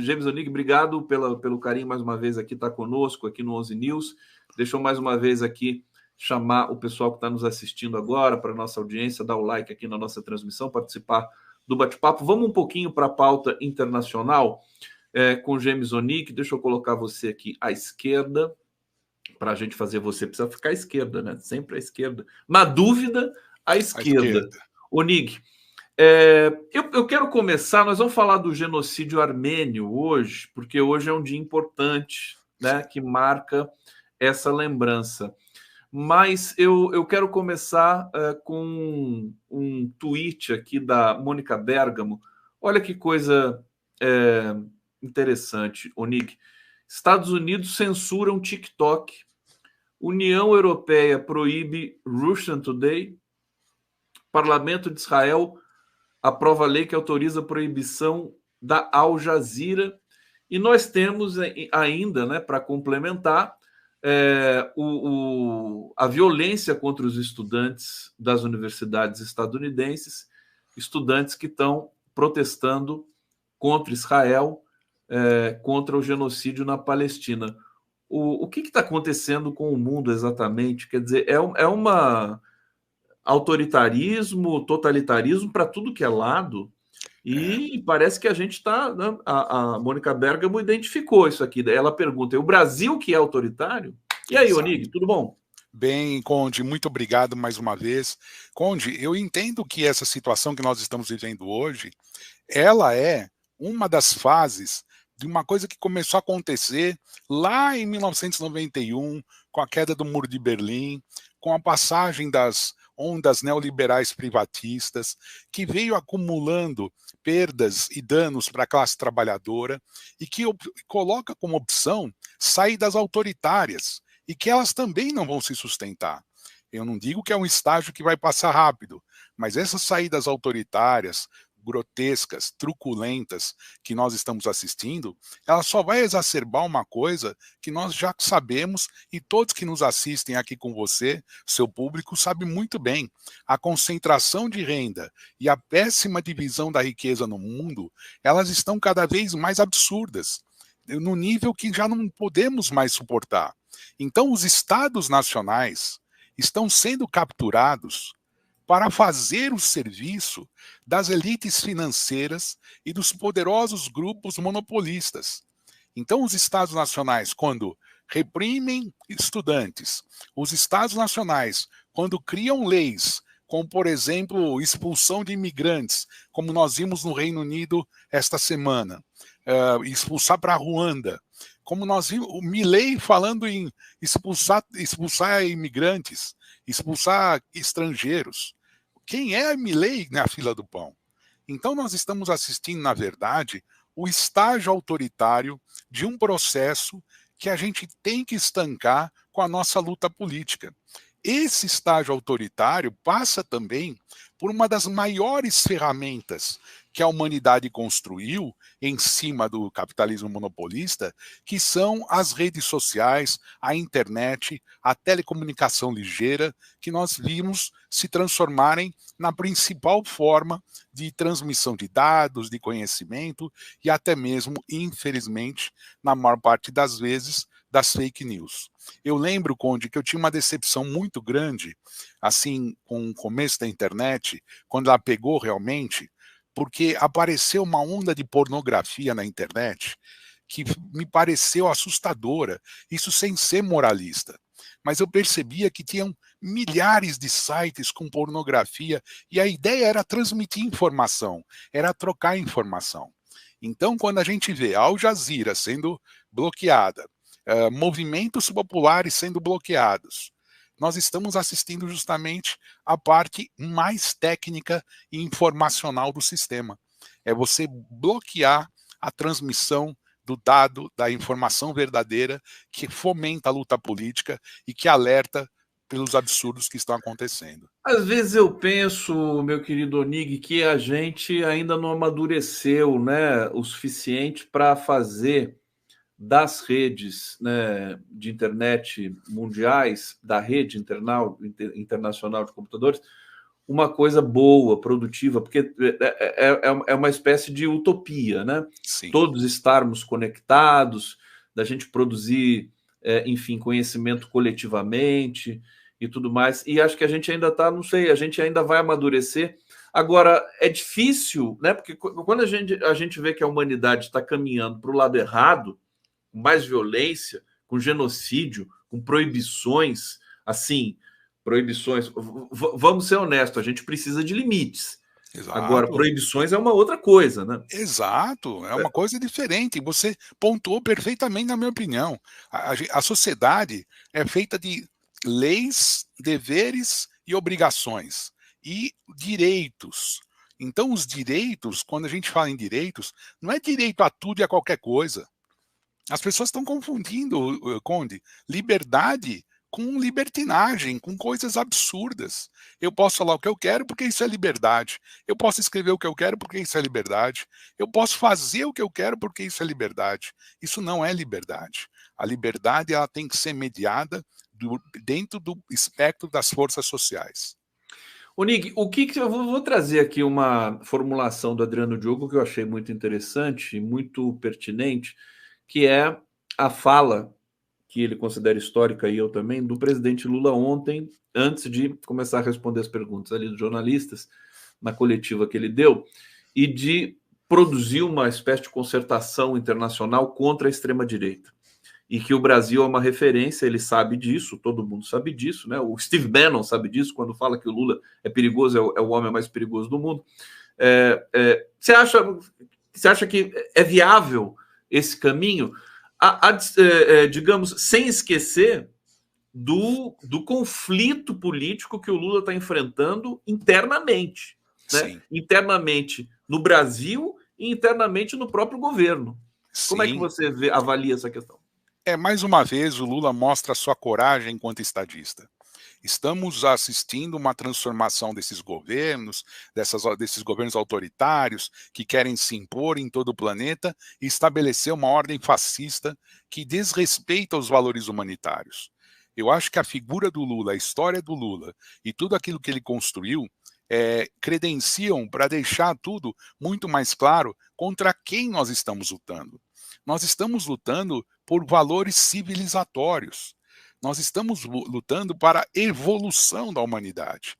James Onig, obrigado pelo carinho mais uma vez aqui, tá conosco aqui no 11 News. Deixa eu mais uma vez aqui chamar o pessoal que está nos assistindo agora, para a nossa audiência, dar o like aqui na nossa transmissão, participar do bate-papo. Vamos um pouquinho para a pauta internacional com James Onig. Deixa eu colocar você aqui à esquerda, para a gente fazer você. Precisa ficar à esquerda, né? Sempre à esquerda. Na dúvida, à esquerda. Onig, eu quero começar, nós vamos falar do genocídio armênio hoje, porque hoje é um dia importante, né, que marca essa lembrança. Mas eu quero começar com um tweet aqui da Mônica Bergamo. Olha que coisa interessante, Onig. Estados Unidos censuram TikTok. União Europeia proíbe Russian Today. Parlamento de Israel aprova a lei que autoriza a proibição da Al Jazeera. E nós temos ainda, né, para complementar, a violência contra os estudantes das universidades estadunidenses, estudantes que estão protestando contra Israel, contra o genocídio na Palestina. O que está acontecendo com o mundo exatamente? Quer dizer, é uma autoritarismo, totalitarismo para tudo que é lado, e parece que a gente está... Né, a Mônica Bergamo identificou isso aqui. Ela pergunta, é o Brasil que é autoritário? E aí, Onig, tudo bom? Bem, Conde, muito obrigado mais uma vez. Conde, eu entendo que essa situação que nós estamos vivendo hoje, ela é uma das fases de uma coisa que começou a acontecer lá em 1991, com a queda do Muro de Berlim, com a passagem das ondas neoliberais privatistas, que veio acumulando perdas e danos para a classe trabalhadora e que coloca como opção saídas autoritárias e que elas também não vão se sustentar. Eu não digo que é um estágio que vai passar rápido, mas essas saídas autoritárias, grotescas, truculentas que nós estamos assistindo, ela só vai exacerbar uma coisa que nós já sabemos e todos que nos assistem aqui com você, seu público, sabe muito bem. A concentração de renda e a péssima divisão da riqueza no mundo, elas estão cada vez mais absurdas, no nível que já não podemos mais suportar. Então os estados nacionais estão sendo capturados para fazer o serviço das elites financeiras e dos poderosos grupos monopolistas. Então, os Estados nacionais, quando reprimem estudantes, os Estados nacionais, quando criam leis, como, por exemplo, expulsão de imigrantes, como nós vimos no Reino Unido esta semana, expulsar para Ruanda, como nós vimos o Milei falando em expulsar imigrantes, expulsar estrangeiros. Quem é Milei na fila do pão? Então nós estamos assistindo, na verdade, o estágio autoritário de um processo que a gente tem que estancar com a nossa luta política. Esse estágio autoritário passa também por uma das maiores ferramentas que a humanidade construiu em cima do capitalismo monopolista, que são as redes sociais, a internet, a telecomunicação ligeira, que nós vimos se transformarem na principal forma de transmissão de dados, de conhecimento e até mesmo, infelizmente, na maior parte das vezes, das fake news. Eu lembro, Conde, que eu tinha uma decepção muito grande, assim, com o começo da internet, quando ela pegou realmente, porque apareceu uma onda de pornografia na internet que me pareceu assustadora, isso sem ser moralista. Mas eu percebia que tinham milhares de sites com pornografia e a ideia era transmitir informação, era trocar informação. Então, quando a gente vê a Al Jazeera sendo bloqueada, movimentos populares sendo bloqueados, nós estamos assistindo justamente a parte mais técnica e informacional do sistema. É você bloquear a transmissão do dado, da informação verdadeira, que fomenta a luta política e que alerta pelos absurdos que estão acontecendo. Às vezes eu penso, meu querido Onig, que a gente ainda não amadureceu, né, o suficiente para fazer das redes, né, de internet mundiais, da rede internacional de computadores, uma coisa boa, produtiva, porque é uma espécie de utopia, né? Sim. Todos estarmos conectados, da gente produzir, enfim, conhecimento coletivamente e tudo mais. E acho que a gente ainda está, não sei, a gente ainda vai amadurecer. Agora, é difícil, né? Porque quando a gente vê que a humanidade está caminhando para o lado errado, com mais violência, com genocídio, com proibições, assim, proibições. Vamos ser honestos, a gente precisa de limites. Agora, Exato. proibições é uma outra coisa, né? Exato, é uma coisa diferente. Você pontuou perfeitamente, na minha opinião. A sociedade é feita de leis, deveres e obrigações e direitos. Então, os direitos, quando a gente fala em direitos, não é direito a tudo e a qualquer coisa. As pessoas estão confundindo, Conde, liberdade com libertinagem, com coisas absurdas. Eu posso falar o que eu quero porque isso é liberdade. Eu posso escrever o que eu quero porque isso é liberdade. Eu posso fazer o que eu quero porque isso é liberdade. Isso não é liberdade. A liberdade ela tem que ser mediada dentro do espectro das forças sociais. Nig, o que eu vou trazer aqui uma formulação do Adriano Diogo que eu achei muito interessante e muito pertinente, que é a fala que ele considera histórica e eu também, do presidente Lula ontem, antes de começar a responder as perguntas ali dos jornalistas, na coletiva que ele deu, e de produzir uma espécie de concertação internacional contra a extrema-direita. E que o Brasil é uma referência, ele sabe disso, todo mundo sabe disso, né? O Steve Bannon sabe disso, quando fala que o Lula é perigoso, é o homem mais perigoso do mundo. Você acha que é viável esse caminho? Digamos, sem esquecer do conflito político que o Lula está enfrentando internamente, né? Sim. Internamente no Brasil e internamente no próprio governo. Como é que Sim. você avalia essa questão? Mais uma vez, o Lula mostra sua coragem enquanto estadista. Estamos assistindo uma transformação desses governos, desses governos autoritários que querem se impor em todo o planeta e estabelecer uma ordem fascista que desrespeita os valores humanitários. Eu acho que a figura do Lula, a história do Lula e tudo aquilo que ele construiu credenciam para deixar tudo muito mais claro contra quem nós estamos lutando. Nós estamos lutando por valores civilizatórios. Nós estamos lutando para a evolução da humanidade.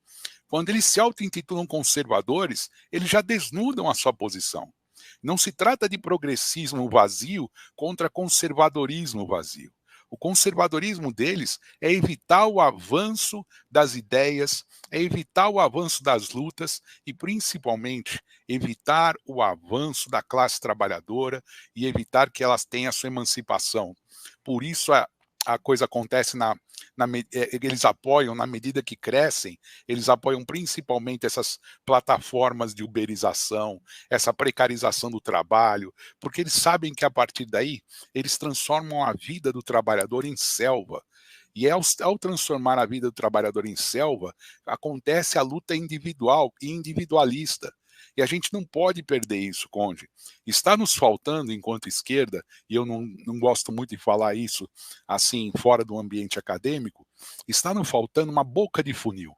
Quando eles se auto-intitulam conservadores, eles já desnudam a sua posição. Não se trata de progressismo vazio contra conservadorismo vazio. O conservadorismo deles é evitar o avanço das ideias, é evitar o avanço das lutas e, principalmente, evitar o avanço da classe trabalhadora e evitar que elas tenham a sua emancipação. Por isso, a coisa acontece eles apoiam, na medida que crescem, eles apoiam principalmente essas plataformas de uberização, essa precarização do trabalho, porque eles sabem que a partir daí, eles transformam a vida do trabalhador em selva. E ao transformar a vida do trabalhador em selva, acontece a luta individual e individualista. E a gente não pode perder isso, Conde. Está nos faltando, enquanto esquerda, e eu não gosto muito de falar isso assim, fora do ambiente acadêmico, está nos faltando uma boca de funil. O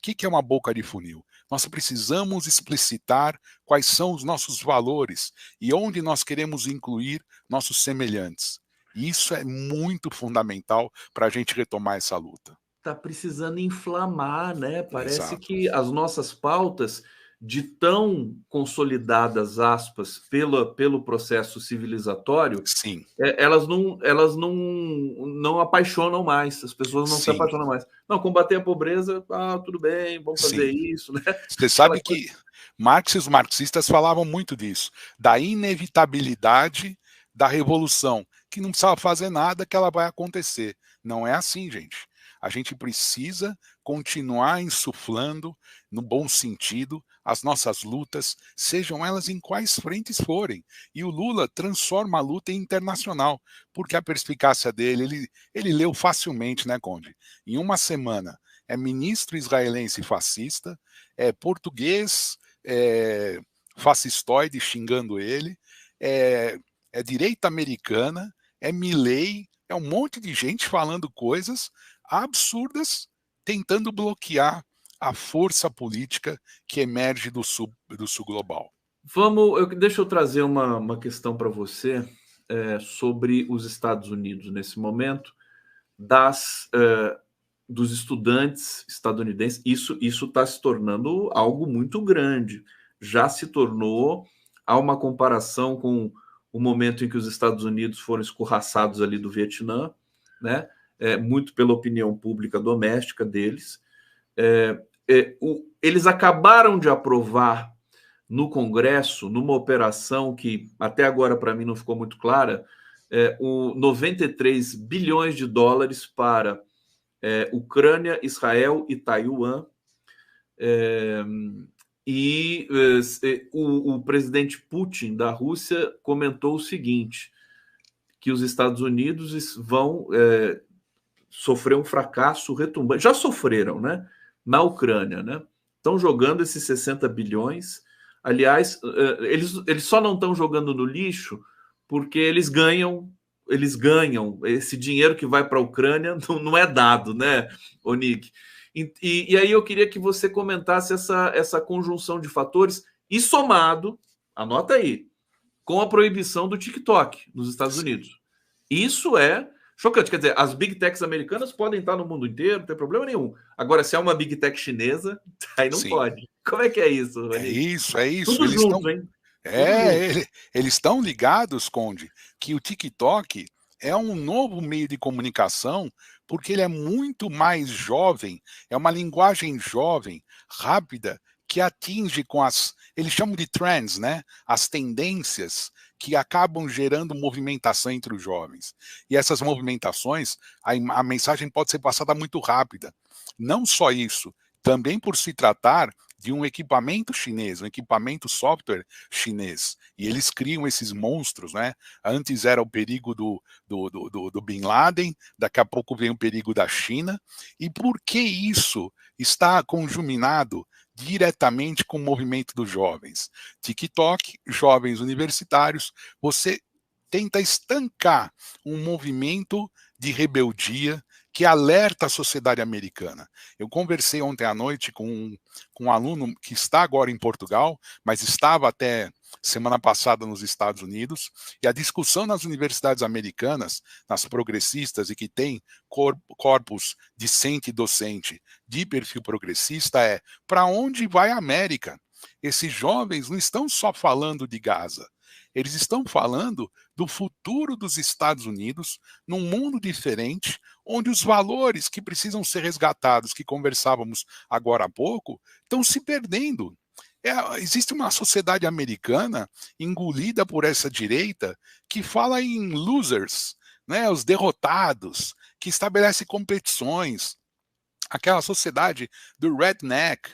que é uma boca de funil? Nós precisamos explicitar quais são os nossos valores e onde nós queremos incluir nossos semelhantes. Isso é muito fundamental para a gente retomar essa luta. Está precisando inflamar, né? Parece Exato. que as nossas pautas, de tão consolidadas, aspas, pelo processo civilizatório, Sim, elas não apaixonam mais, as pessoas não se sim, apaixonam mais. Não, combater a pobreza, tudo bem, vamos fazer sim. isso, né? Você Aquela sabe coisa. que Marx e os marxistas falavam muito disso, da inevitabilidade da revolução, que não precisava fazer nada que ela vai acontecer. Não é assim, gente. A gente precisa continuar insuflando, no bom sentido, as nossas lutas, sejam elas em quais frentes forem. E o Lula transforma a luta em internacional, porque a perspicácia dele, ele leu facilmente, né, Conde? Em uma semana, é ministro israelense fascista, é português fascistoide xingando ele, é direita americana, é Milley, é um monte de gente falando coisas absurdas, tentando bloquear a força política que emerge do sul global. Deixa eu trazer uma questão para você sobre os Estados Unidos nesse momento, dos estudantes estadunidenses. Isso está se tornando algo muito grande. Já se tornou, há uma comparação com o momento em que os Estados Unidos foram escorraçados ali do Vietnã, né? Muito pela opinião pública doméstica deles. Eles acabaram de aprovar no Congresso, numa operação que até agora para mim não ficou muito clara, 93 bilhões de dólares para Ucrânia, Israel e Taiwan. O presidente Putin da Rússia comentou o seguinte, que os Estados Unidos vão sofrer um fracasso retumbante. Já sofreram, né? Na Ucrânia, né? Estão jogando esses 60 bilhões. Aliás, eles só não estão jogando no lixo porque eles ganham esse dinheiro que vai para a Ucrânia não é dado, né, Onig? E aí eu queria que você comentasse essa conjunção de fatores e somado, anota aí, com a proibição do TikTok nos Estados Unidos. Isso é chocante. Quer dizer, as big techs americanas podem estar no mundo inteiro, não tem problema nenhum. Agora, se é uma big tech chinesa, aí não pode. Como é que é isso, Rony? É isso. Tudo Eles junto, estão... hein? Tudo eles estão ligados, Conde, que o TikTok é um novo meio de comunicação porque ele é muito mais jovem, é uma linguagem jovem, rápida, que atinge com eles chamam de trends, né? As tendências que acabam gerando movimentação entre os jovens. E essas movimentações, a mensagem pode ser passada muito rápida. Não só isso, também por se tratar de um equipamento chinês, um equipamento software chinês. E eles criam esses monstros, né? Antes era o perigo do Bin Laden, daqui a pouco vem o perigo da China. E por que isso está conjuminado diretamente com o movimento dos jovens? TikTok, jovens universitários, você tenta estancar um movimento de rebeldia que alerta a sociedade americana. Eu conversei ontem à noite com um aluno que está agora em Portugal, mas estava até semana passada nos Estados Unidos, e a discussão nas universidades americanas, nas progressistas e que tem corpus discente e docente de perfil progressista é: para onde vai a América? Esses jovens não estão só falando de Gaza, eles estão falando do futuro dos Estados Unidos num mundo diferente, onde os valores que precisam ser resgatados, que conversávamos agora há pouco, estão se perdendo. Existe uma sociedade americana engolida por essa direita que fala em losers, né, os derrotados, que estabelece competições. Aquela sociedade do redneck,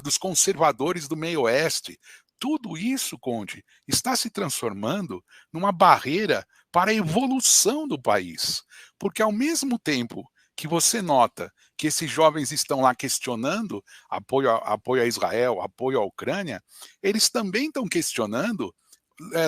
dos conservadores do meio oeste. Tudo isso, Conde, está se transformando numa barreira para a evolução do país. Porque ao mesmo tempo que você nota que esses jovens estão lá questionando apoio a Israel, apoio à Ucrânia, eles também estão questionando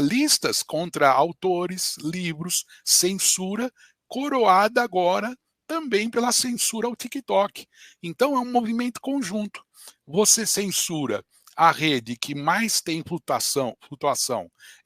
listas contra autores, livros, censura, coroada agora também pela censura ao TikTok. Então é um movimento conjunto. Você censura a rede que mais tem flutuação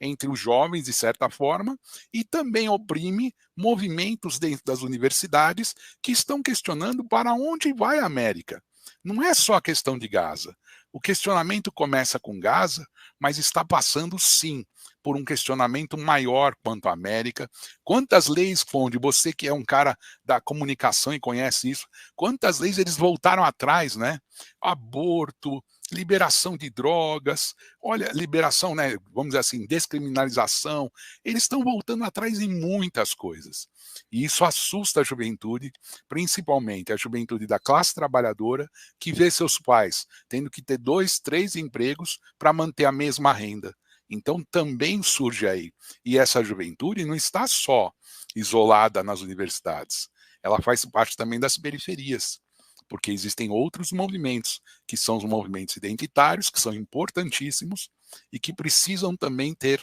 entre os jovens, de certa forma, e também oprime movimentos dentro das universidades que estão questionando para onde vai a América. Não é só a questão de Gaza. O questionamento começa com Gaza, mas está passando, sim, por um questionamento maior quanto à América. Quantas leis, Conde, você que é um cara da comunicação e conhece isso, quantas leis eles voltaram atrás, né? Aborto, liberação de drogas, olha, liberação, né, vamos dizer assim, descriminalização, eles estão voltando atrás em muitas coisas. E isso assusta a juventude, principalmente a juventude da classe trabalhadora, que vê seus pais tendo que ter 2, 3 empregos para manter a mesma renda. Então também surge aí. E essa juventude não está só isolada nas universidades, ela faz parte também das periferias, porque existem outros movimentos, que são os movimentos identitários, que são importantíssimos e que precisam também ter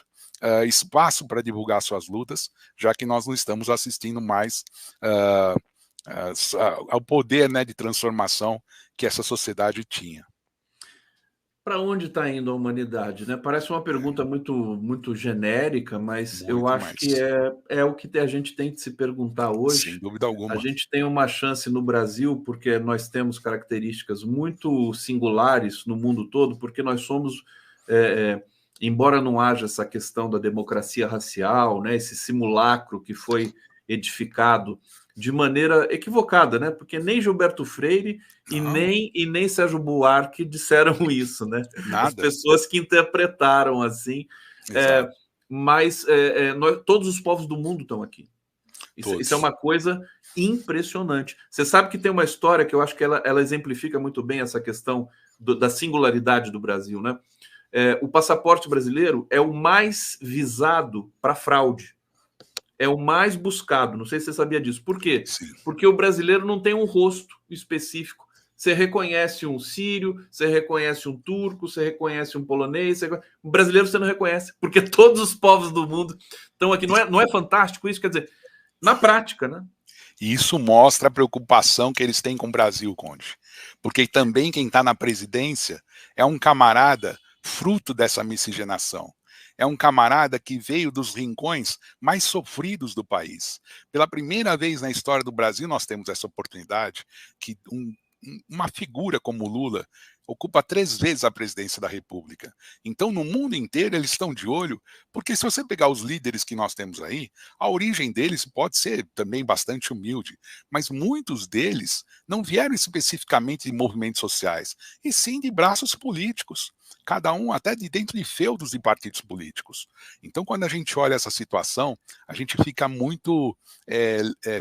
espaço para divulgar suas lutas, já que nós não estamos assistindo mais ao poder, né, de transformação que essa sociedade tinha. Para onde está indo a humanidade, né? Parece uma pergunta muito genérica, mas eu Muito acho que mais, é o que a gente tem que se perguntar sem hoje. dúvida A alguma. gente tem uma chance no Brasil, porque nós temos características muito singulares no mundo todo, porque nós somos, embora não haja essa questão da democracia racial, né, esse simulacro que foi edificado de maneira equivocada, né? Porque nem Gilberto Freire Não, e nem Sérgio Buarque disseram isso, né? As nada. pessoas que interpretaram assim. É, Exato. mas todos os povos do mundo estão aqui. Isso é Todos. uma coisa impressionante. Você sabe que tem uma história que eu acho que ela exemplifica muito bem essa questão da singularidade do Brasil, né? O passaporte brasileiro é o mais visado para fraude. É o mais buscado. Não sei se você sabia disso. Por quê? Sim. Porque o brasileiro não tem um rosto específico. Você reconhece um sírio, você reconhece um turco, você reconhece um polonês. O brasileiro você não reconhece, porque todos os povos do mundo estão aqui. Não é fantástico isso? Quer dizer, na prática, né? E isso mostra a preocupação que eles têm com o Brasil, Conde. Porque também quem está na presidência é um camarada fruto dessa miscigenação. É um camarada que veio dos rincões mais sofridos do país. Pela primeira vez na história do Brasil, nós temos essa oportunidade que uma figura como Lula ocupa 3 vezes a presidência da República. Então, no mundo inteiro, eles estão de olho, porque se você pegar os líderes que nós temos aí, a origem deles pode ser também bastante humilde, mas muitos deles não vieram especificamente de movimentos sociais, e sim de braços políticos, cada um até de dentro de feudos de partidos políticos. Então, quando a gente olha essa situação, a gente fica muito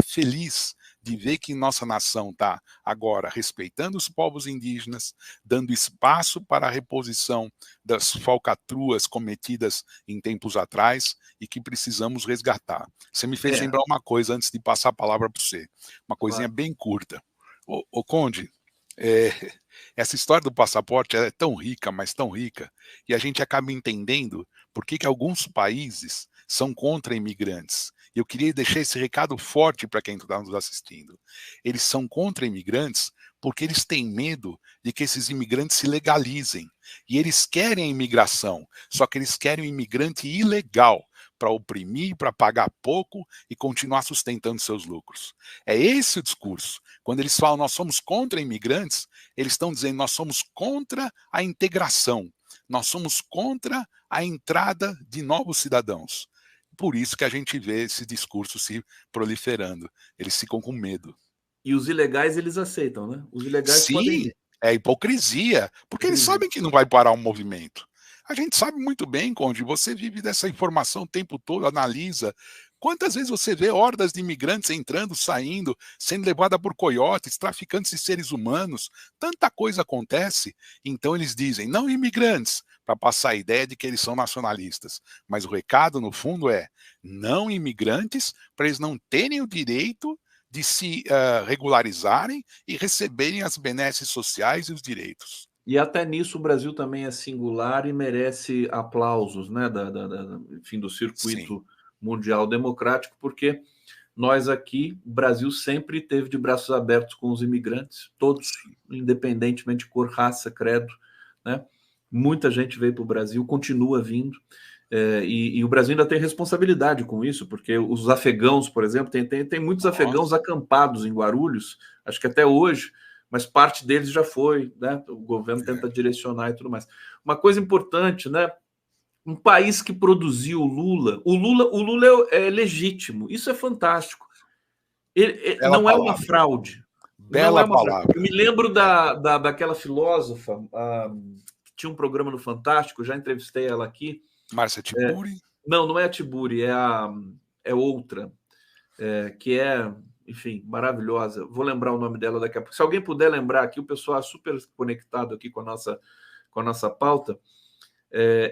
feliz de ver que nossa nação está agora respeitando os povos indígenas, dando espaço para a reposição das falcatruas cometidas em tempos atrás e que precisamos resgatar. Você me fez lembrar uma coisa antes de passar a palavra para você, uma coisinha bem curta. Ô Conde, essa história do passaporte é tão rica, mas tão rica, e a gente acaba entendendo por que alguns países são contra imigrantes. Eu queria deixar esse recado forte para quem está nos assistindo. Eles são contra imigrantes porque eles têm medo de que esses imigrantes se legalizem. E eles querem a imigração, só que eles querem um imigrante ilegal para oprimir, para pagar pouco e continuar sustentando seus lucros. É esse o discurso. Quando eles falam nós somos contra imigrantes, eles estão dizendo nós somos contra a integração, nós somos contra a entrada de novos cidadãos. Por isso que a gente vê esse discurso se proliferando. Eles ficam com medo. E os ilegais, eles aceitam, né? Os ilegais podem Sim, vir. é hipocrisia, porque eles sabem que não vai parar o movimento. A gente sabe muito bem, Conde, você vive dessa informação o tempo todo, analisa. Quantas vezes você vê hordas de imigrantes entrando, saindo, sendo levada por coiotes, traficantes de seres humanos? Tanta coisa acontece. Então eles dizem, não imigrantes, para passar a ideia de que eles são nacionalistas. Mas o recado, no fundo, é não imigrantes, para eles não terem o direito de se regularizarem e receberem as benesses sociais e os direitos. E até nisso o Brasil também é singular e merece aplausos, né, enfim, do Sim, circuito mundial democrático, porque nós aqui, o Brasil sempre teve de braços abertos com os imigrantes, todos, sim. independentemente de cor, raça, credo, né? Muita gente veio para o Brasil, continua vindo, e o Brasil ainda tem responsabilidade com isso, porque os afegãos, por exemplo, tem muitos afegãos Nossa, acampados em Guarulhos, acho que até hoje, mas parte deles já foi, né? O governo tenta direcionar e tudo mais. Uma coisa importante, né? Um país que produziu o Lula é legítimo, isso é fantástico. bela Não é uma palavra, fraude. Não é bela uma fraude. Eu palavra. me lembro É. daquela filósofa que tinha um programa no Fantástico, já entrevistei ela aqui. Márcia Tiburi, Não é a Tiburi, é outra, que é, enfim, maravilhosa. Vou lembrar o nome dela daqui a pouco. Se alguém puder lembrar aqui, o pessoal é super conectado aqui com a nossa pauta.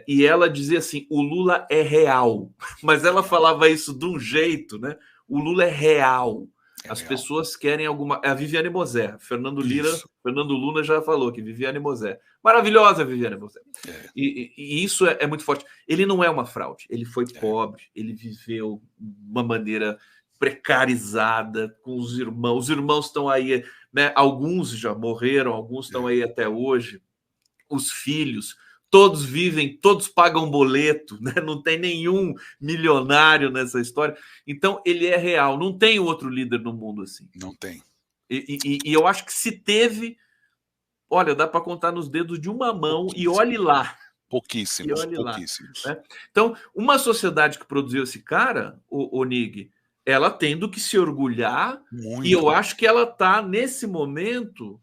E ela dizia assim: o Lula é real, mas ela falava isso de um jeito, né? O Lula é real. é As real. pessoas querem alguma. É a Viviane Mosé. Isso. Fernando Luna já falou que Viviane Mosé. Maravilhosa Viviane Mosé. É, E isso muito forte. Ele não é uma fraude. Ele foi é. pobre, ele viveu de uma maneira precarizada com os irmãos. Os irmãos estão aí, né? Alguns já morreram, alguns estão aí até hoje. Os filhos, todos vivem, todos pagam boleto, né? Não tem nenhum milionário nessa história. Então, ele é real. Não tem outro líder no mundo assim. Não tem. E eu acho que se teve, olha, dá para contar nos dedos de uma mão e olhe lá. Pouquíssimos, pouquíssimos. Lá, né? Então, uma sociedade que produziu esse cara, o Nig, ela tem do que se orgulhar. Muito. E eu acho que ela está, nesse momento,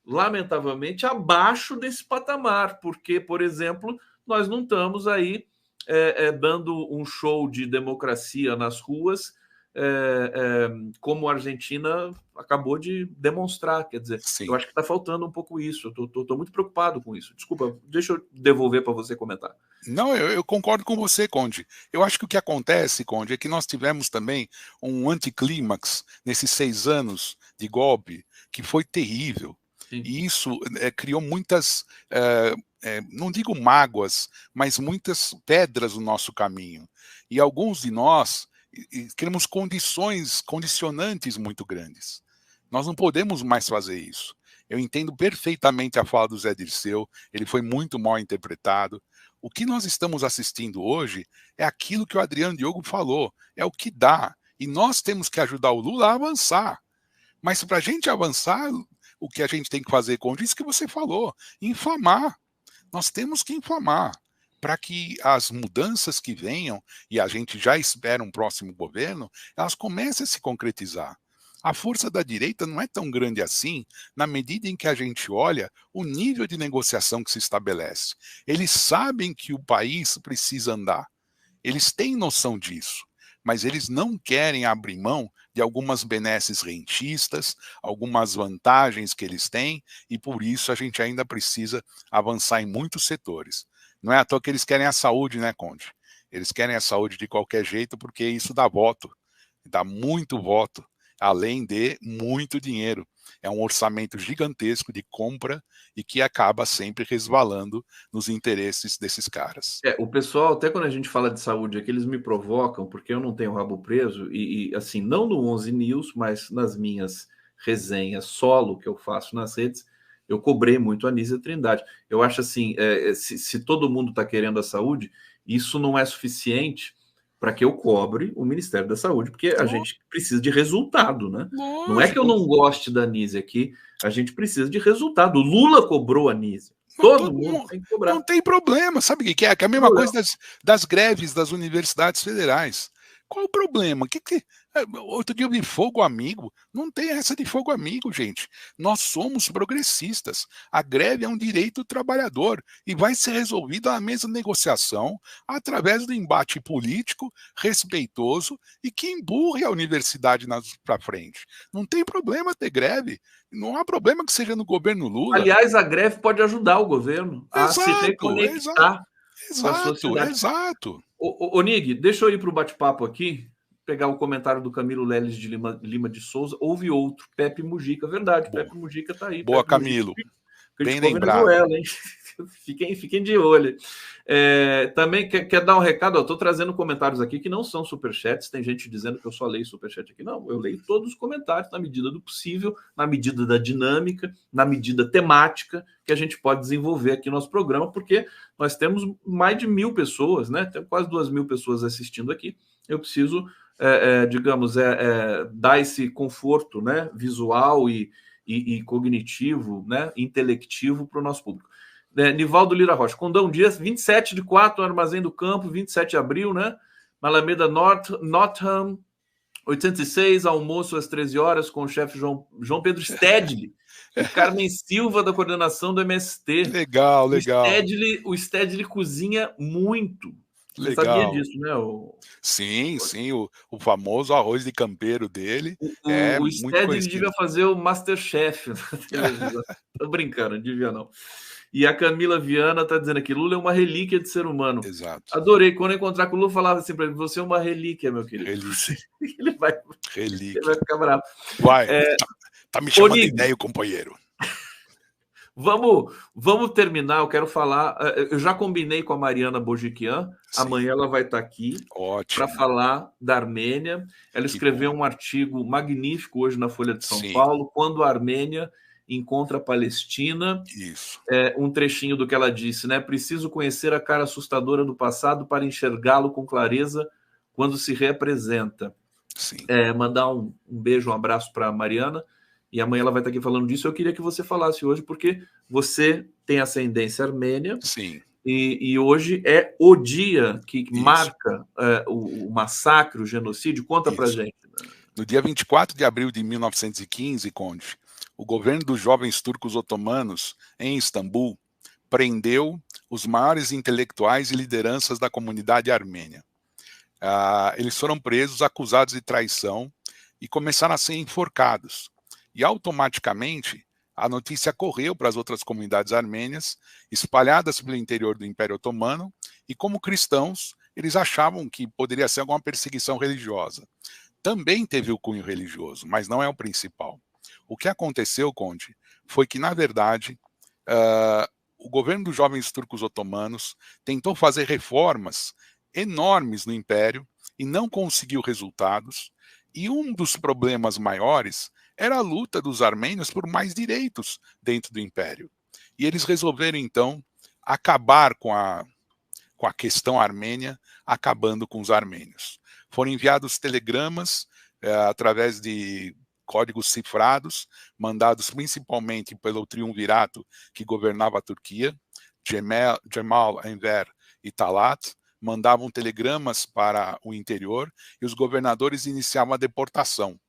lamentavelmente, abaixo desse patamar, porque, por exemplo, nós não estamos aí dando um show de democracia nas ruas, como a Argentina acabou de demonstrar. Quer dizer, sim, eu acho que está faltando um pouco isso. Eu estou muito preocupado com isso. Desculpa, deixa eu devolver para você comentar. Não, eu concordo com você, Conde. Eu acho que o que acontece, Conde, é que nós tivemos também um anticlímax nesses 6 anos de golpe, que foi terrível. Sim. E isso criou muitas, não digo mágoas, mas muitas pedras no nosso caminho. E alguns de nós criamos condicionantes muito grandes. Nós não podemos mais fazer isso. Eu entendo perfeitamente a fala do Zé Dirceu, ele foi muito mal interpretado. O que nós estamos assistindo hoje é aquilo que o Adriano Diogo falou, é o que dá. E nós temos que ajudar o Lula a avançar. Mas para a gente avançar, o que a gente tem que fazer, com isso que você falou, inflamar. Nós temos que inflamar para que as mudanças que venham, e a gente já espera um próximo governo, elas comecem a se concretizar. A força da direita não é tão grande assim, na medida em que a gente olha o nível de negociação que se estabelece. Eles sabem que o país precisa andar. Eles têm noção disso, mas eles não querem abrir mão de algumas benesses rentistas, algumas vantagens que eles têm, e por isso a gente ainda precisa avançar em muitos setores. Não é à toa que eles querem a saúde, né, Conde? Eles querem a saúde de qualquer jeito, porque isso dá voto, dá muito voto, além de muito dinheiro. É um orçamento gigantesco de compra e que acaba sempre resvalando nos interesses desses caras. O pessoal, até quando a gente fala de saúde aqui, eles me provocam, porque eu não tenho rabo preso, e assim, não no 11 News, mas nas minhas resenhas solo que eu faço nas redes, eu cobrei muito a Anísia Trindade. Eu acho assim, se todo mundo está querendo a saúde, isso não é suficiente para que eu cobre o Ministério da Saúde, porque a gente precisa de resultado, né? Lógico. Não é que eu não goste da Anísia aqui, a gente precisa de resultado. O Lula cobrou a Anísia. Todo mundo tem que cobrar. Não tem problema, sabe o que é? Que é a mesma coisa das greves das universidades federais. Qual o problema? Outro dia eu vi fogo amigo. Não tem essa de fogo amigo, gente. Nós somos progressistas. A greve é um direito do trabalhador e vai ser resolvida na mesa de negociação através do embate político, respeitoso e que emburre a universidade para frente. Não tem problema ter greve. Não há problema que seja no governo Lula. Aliás, a greve pode ajudar o governo a se reconectar com a sociedade. Exato. Ô, Nig, deixa eu ir para o bate-papo aqui, pegar o comentário do Camilo Leles de Lima de Souza. Houve outro, Pepe Mujica, verdade, boa. Pepe Mujica está aí. Boa, Pepe Camilo. Mujica, bem lembrado. Hein? Fiquem de olho. Também quer dar um recado? Estou trazendo comentários aqui que não são superchats. Tem gente dizendo que eu só leio superchat aqui. Não, eu leio todos os comentários na medida do possível, na medida da dinâmica, na medida temática que a gente pode desenvolver aqui no nosso programa, porque nós temos mais de 1.000 pessoas, né? Temos quase 2.000 pessoas assistindo aqui. Eu preciso, digamos, dar esse conforto, né, visual e cognitivo, né, intelectivo para o nosso público. Nivaldo Lira Rocha, Condão Dias, 27/4, Armazém do Campo, 27 de abril, né? Malameda Northam, 806, almoço às 13 horas com o chefe João Pedro Stedley e Carmen Silva, da coordenação do MST. Legal. O Stedley cozinha muito. Você Legal. sabia disso, né? Sim, o famoso arroz de campeiro dele. O Stedley devia fazer o Masterchef na televisão. Tô brincando, não devia não. E a Camila Viana está dizendo aqui, Lula é uma relíquia de ser humano. Exato. Adorei. Quando eu encontrar com o Lula, falava assim para ele, você é uma relíquia, meu querido. Relíquia. Ele vai ficar bravo. Vai, tá me chamando de ideia, companheiro. Vamos terminar. Eu quero falar. Eu já combinei com a Mariana Bojiquian. Sim, Amanhã ela vai estar aqui para ótimo, falar da Armênia. Ela que bom. escreveu um artigo magnífico hoje na Folha de São Sim, Paulo, quando a Armênia encontra a Palestina. isso. Um trechinho do que ela disse, né? Preciso conhecer a cara assustadora do passado para enxergá-lo com clareza quando se reapresenta. Sim, Mandar um beijo, um abraço para a Mariana, e amanhã ela vai estar aqui falando disso. Eu queria que você falasse hoje, porque você tem ascendência armênia, sim, e hoje é o dia que isso, marca o massacre, o genocídio. Conta para isso. gente. No dia 24 de abril de 1915, Conde, o governo dos jovens turcos otomanos, em Istambul, prendeu os maiores intelectuais e lideranças da comunidade armênia. Eles foram presos, acusados de traição e começaram a ser enforcados. E automaticamente a notícia correu para as outras comunidades armênias, espalhadas pelo interior do Império Otomano, e como cristãos, eles achavam que poderia ser alguma perseguição religiosa. Também teve o cunho religioso, mas não é o principal. O que aconteceu, Conde, foi que, na verdade, o governo dos jovens turcos otomanos tentou fazer reformas enormes no império e não conseguiu resultados. E um dos problemas maiores era a luta dos armênios por mais direitos dentro do império. E eles resolveram, então, acabar com a questão armênia, acabando com os armênios. Foram enviados telegramas através de códigos cifrados, mandados principalmente pelo triunvirato que governava a Turquia, Cemal, Enver e Talat, mandavam telegramas para o interior e os governadores iniciavam a deportação.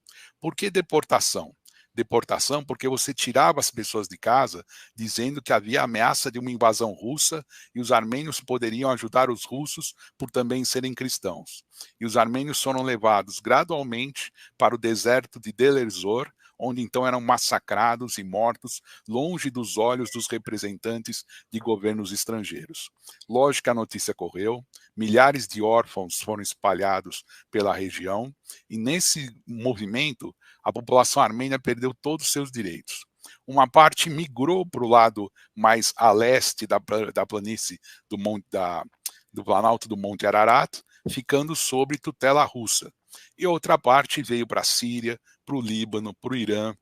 Por que deportação? Deportação porque você tirava as pessoas de casa dizendo que havia ameaça de uma invasão russa e os armênios poderiam ajudar os russos por também serem cristãos. E os armênios foram levados gradualmente para o deserto de Deir ez-Zor, onde então eram massacrados e mortos longe dos olhos dos representantes de governos estrangeiros. Lógico que a notícia correu, milhares de órfãos foram espalhados pela região e nesse movimento a população armênia perdeu todos os seus direitos. Uma parte migrou para o lado mais a leste da planície do Planalto do Monte Ararat, ficando sob tutela russa. E outra parte veio para a Síria, para o Líbano, para o Irã,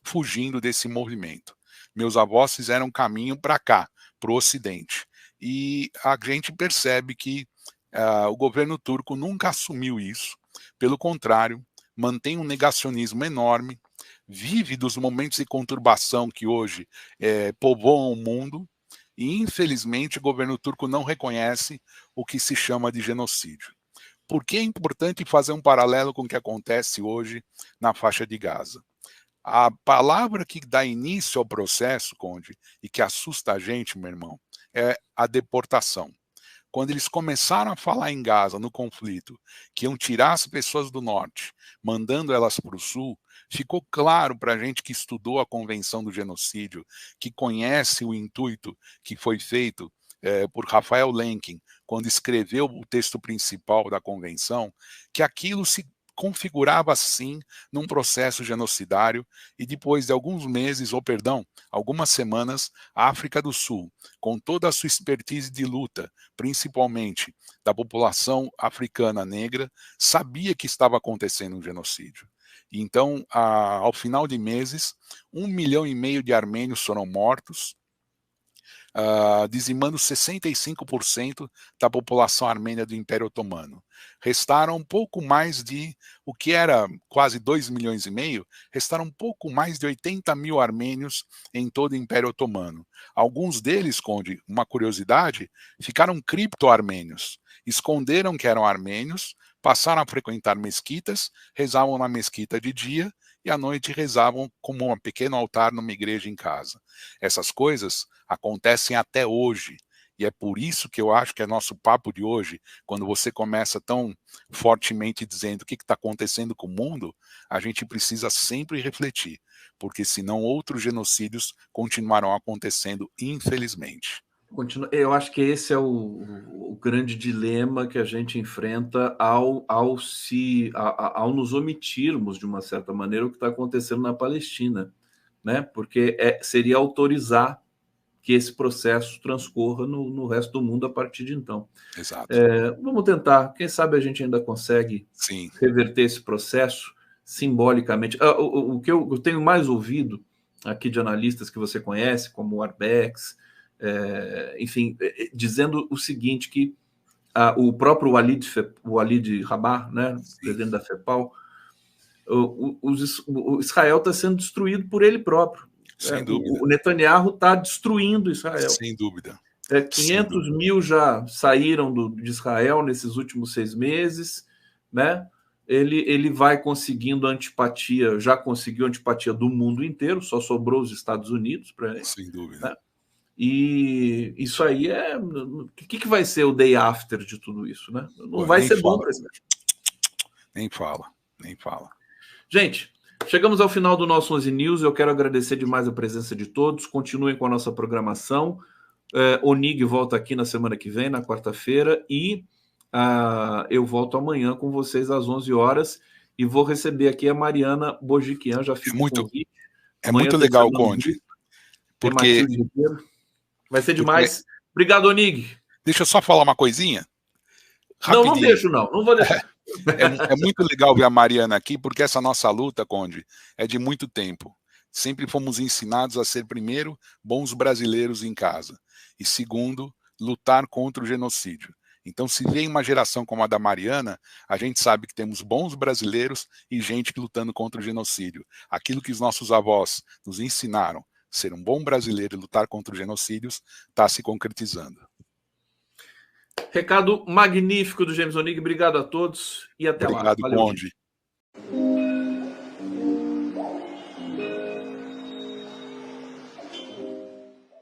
fugindo desse movimento. Meus avós fizeram caminho para cá, para o Ocidente. E a gente percebe que o governo turco nunca assumiu isso. Pelo contrário, mantém um negacionismo enorme, vive dos momentos de conturbação que hoje povoam o mundo, e infelizmente o governo turco não reconhece o que se chama de genocídio. Por que é importante fazer um paralelo com o que acontece hoje na faixa de Gaza? A palavra que dá início ao processo, Conde, e que assusta a gente, meu irmão, é a deportação. Quando eles começaram a falar em Gaza, no conflito, que iam tirar as pessoas do norte, mandando elas para o sul, ficou claro para a gente que estudou a Convenção do Genocídio, que conhece o intuito que foi feito por Rafael Lemkin, quando escreveu o texto principal da Convenção, que aquilo se configurava sim num processo genocidário e depois de alguns meses, ou perdão, algumas semanas, a África do Sul, com toda a sua expertise de luta, principalmente da população africana negra, sabia que estava acontecendo um genocídio. Então, ao final de meses, 1,5 milhão de armênios foram mortos, dizimando 65% da população armênia do Império Otomano. Restaram um pouco mais de, o que era quase 2,5 milhões, restaram um pouco mais de 80 mil armênios em todo o Império Otomano. Alguns deles, Conde, uma curiosidade, ficaram cripto-armênios, esconderam que eram armênios, passaram a frequentar mesquitas, rezavam na mesquita de dia e à noite rezavam como um pequeno altar numa igreja em casa. Essas coisas acontecem até hoje. E é por isso que eu acho que é nosso papo de hoje, quando você começa tão fortemente dizendo o que está acontecendo com o mundo, a gente precisa sempre refletir, porque senão outros genocídios continuarão acontecendo, infelizmente. Eu acho que esse é o grande dilema que a gente enfrenta ao nos omitirmos, de uma certa maneira, o que está acontecendo na Palestina. né? Porque seria autorizar que esse processo transcorra no resto do mundo a partir de então. Exato. Vamos tentar, quem sabe a gente ainda consegue Sim. reverter esse processo simbolicamente. O que eu tenho mais ouvido aqui de analistas que você conhece, como o Arbex, enfim, dizendo o seguinte, que o próprio Walid Rabah, né, presidente da FEPAL, o Israel está sendo destruído por ele próprio. Sem dúvida. O Netanyahu está destruindo Israel. Sem dúvida. 500 mil já saíram de Israel nesses últimos 6 meses, né? Ele vai conseguindo antipatia, já conseguiu antipatia do mundo inteiro, só sobrou os Estados Unidos para ele. Sem dúvida. Né? E isso aí o que vai ser o day after de tudo isso, né? Não vai ser bom para ele. Nem fala. Gente, chegamos ao final do nosso 11 News. Eu quero agradecer demais a presença de todos. Continuem com a nossa programação. Onig volta aqui na semana que vem, na quarta-feira, e eu volto amanhã com vocês às 11 horas e vou receber aqui a Mariana Bojiquian. Já fica o convite. É muito legal, Conde. Porque vai ser demais. Obrigado, Onig. Deixa eu só falar uma coisinha. Rapidinho. Não deixo, não vou deixar. É muito legal ver a Mariana aqui, porque essa nossa luta, Conde, é de muito tempo. Sempre fomos ensinados a ser, primeiro, bons brasileiros em casa, e segundo, lutar contra o genocídio. Então, se vem uma geração como a da Mariana, a gente sabe que temos bons brasileiros e gente lutando contra o genocídio. Aquilo que os nossos avós nos ensinaram, ser um bom brasileiro e lutar contra os genocídios, está se concretizando. Recado magnífico do James Onig. Obrigado a todos e até lá. Obrigado, Conde.